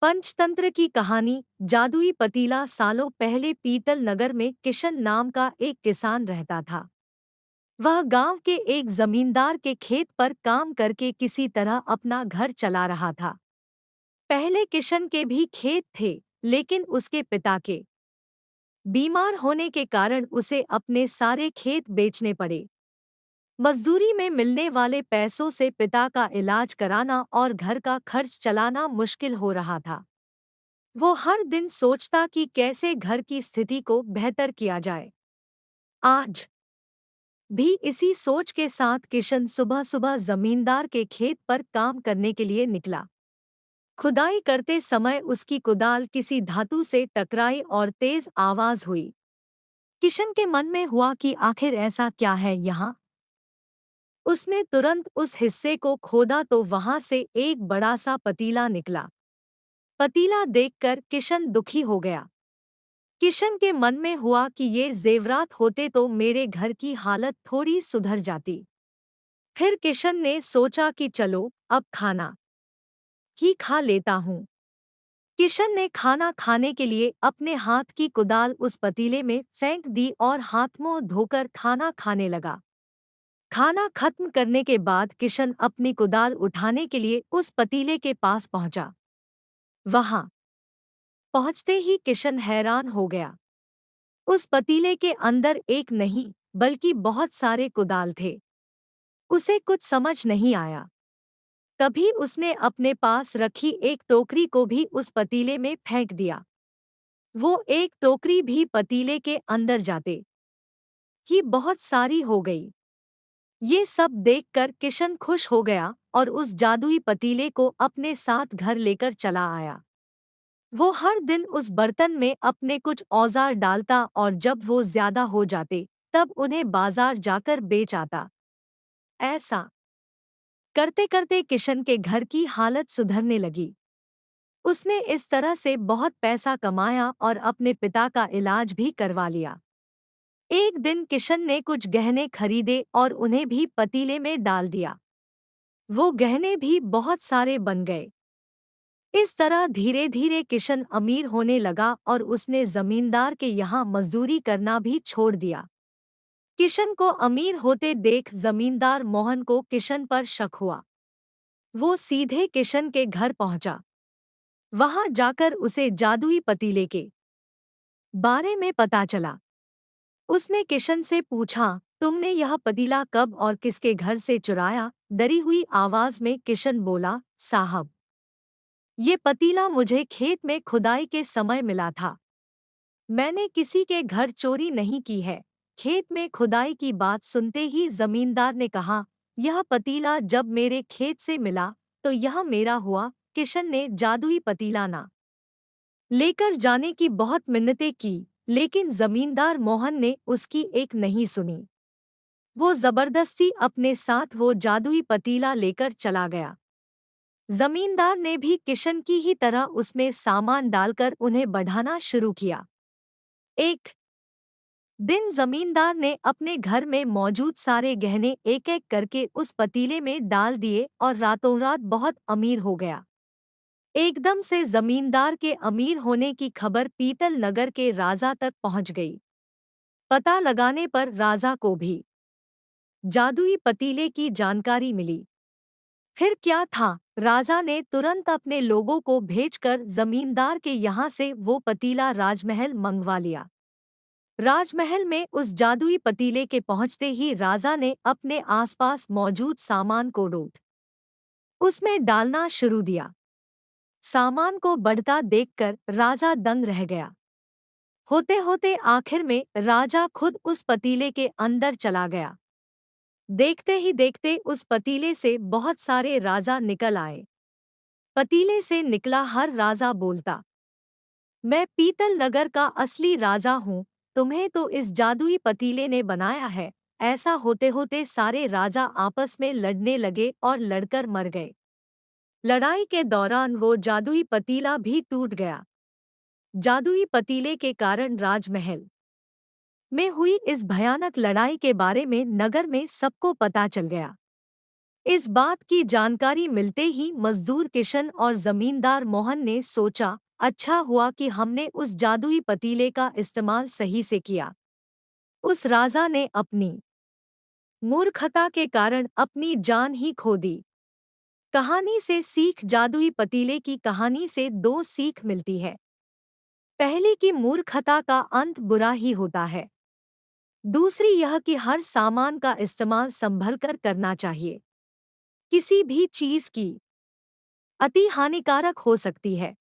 पंचतंत्र की कहानी। जादुई पतीला। सालों पहले पीतल नगर में किशन नाम का एक किसान रहता था। वह गांव के एक जमींदार के खेत पर काम करके किसी तरह अपना घर चला रहा था। पहले किशन के भी खेत थे, लेकिन उसके पिता के बीमार होने के कारण उसे अपने सारे खेत बेचने पड़े। मजदूरी में मिलने वाले पैसों से पिता का इलाज कराना और घर का खर्च चलाना मुश्किल हो रहा था। वो हर दिन सोचता कि कैसे घर की स्थिति को बेहतर किया जाए। आज भी इसी सोच के साथ किशन सुबह सुबह जमींदार के खेत पर काम करने के लिए निकला। खुदाई करते समय उसकी कुदाल किसी धातु से टकराई और तेज आवाज हुई। किशन के मन में हुआ कि आखिर ऐसा क्या है यहाँ। उसने तुरंत उस हिस्से को खोदा तो वहां से एक बड़ा सा पतीला निकला। पतीला देखकर किशन दुखी हो गया। किशन के मन में हुआ कि ये जेवरात होते तो मेरे घर की हालत थोड़ी सुधर जाती। फिर किशन ने सोचा कि चलो अब खाना ही खा लेता हूँ। किशन ने खाना खाने के लिए अपने हाथ की कुदाल उस पतीले में फेंक दी और हाथ मुंह धोकर खाना खाने लगा। खाना खत्म करने के बाद किशन अपनी कुदाल उठाने के लिए उस पतीले के पास पहुंचा। वहां पहुंचते ही किशन हैरान हो गया। उस पतीले के अंदर एक नहीं बल्कि बहुत सारे कुदाल थे। उसे कुछ समझ नहीं आया। तभी उसने अपने पास रखी एक टोकरी को भी उस पतीले में फेंक दिया। वो एक टोकरी भी पतीले के अंदर जाते ही बहुत सारी हो गई। ये सब देखकर किशन खुश हो गया और उस जादुई पतीले को अपने साथ घर लेकर चला आया। वो हर दिन उस बर्तन में अपने कुछ औजार डालता और जब वो ज्यादा हो जाते तब उन्हें बाजार जाकर बेच आता। ऐसा करते करते किशन के घर की हालत सुधरने लगी। उसने इस तरह से बहुत पैसा कमाया और अपने पिता का इलाज भी करवा लिया। एक दिन किशन ने कुछ गहने खरीदे और उन्हें भी पतीले में डाल दिया। वो गहने भी बहुत सारे बन गए। इस तरह धीरे धीरे किशन अमीर होने लगा और उसने जमींदार के यहाँ मजदूरी करना भी छोड़ दिया। किशन को अमीर होते देख जमींदार मोहन को किशन पर शक हुआ। वो सीधे किशन के घर पहुंचा। वहां जाकर उसे जादुई पतीले के बारे में पता चला। उसने किशन से पूछा, तुमने यह पतीला कब और किसके घर से चुराया? डरी हुई आवाज में किशन बोला, साहब, ये पतीला मुझे खेत में खुदाई के समय मिला था। मैंने किसी के घर चोरी नहीं की है। खेत में खुदाई की बात सुनते ही जमींदार ने कहा, यह पतीला जब मेरे खेत से मिला तो यह मेरा हुआ। किशन ने जादुई पतीला ना लेकर जाने की बहुत मिन्नतें की, लेकिन जमींदार मोहन ने उसकी एक नहीं सुनी। वो जबरदस्ती अपने साथ वो जादुई पतीला लेकर चला गया। जमींदार ने भी किशन की ही तरह उसमें सामान डालकर उन्हें बढ़ाना शुरू किया। एक दिन जमींदार ने अपने घर में मौजूद सारे गहने एक एक करके उस पतीले में डाल दिए और रातों रात बहुत अमीर हो गया। एकदम से जमींदार के अमीर होने की खबर पीतल नगर के राजा तक पहुंच गई। पता लगाने पर राजा को भी जादुई पतीले की जानकारी मिली। फिर क्या था, राजा ने तुरंत अपने लोगों को भेजकर जमींदार के यहाँ से वो पतीला राजमहल मंगवा लिया। राजमहल में उस जादुई पतीले के पहुंचते ही राजा ने अपने आसपास मौजूद सामान को ढूंढ उसमें डालना शुरू दिया। सामान को बढ़ता देखकर राजा दंग रह गया। होते होते आखिर में राजा खुद उस पतीले के अंदर चला गया। देखते ही देखते उस पतीले से बहुत सारे राजा निकल आए। पतीले से निकला हर राजा बोलता, मैं पीतल नगर का असली राजा हूँ। तुम्हें तो इस जादुई पतीले ने बनाया है। ऐसा होते होते सारे राजा आपस में लड़ने लगे और लड़कर मर गए। लड़ाई के दौरान वो जादुई पतीला भी टूट गया। जादुई पतीले के कारण राजमहल में हुई इस भयानक लड़ाई के बारे में नगर में सबको पता चल गया। इस बात की जानकारी मिलते ही मजदूर किशन और जमींदार मोहन ने सोचा, अच्छा हुआ कि हमने उस जादुई पतीले का इस्तेमाल सही से किया। उस राजा ने अपनी मूर्खता के कारण अपनी जान ही खो दी। कहानी से सीख। जादुई पतीले की कहानी से दो सीख मिलती है। पहली कि मूर्खता का अंत बुरा ही होता है। दूसरी यह कि हर सामान का इस्तेमाल संभल कर करना चाहिए। किसी भी चीज की अति हानिकारक हो सकती है।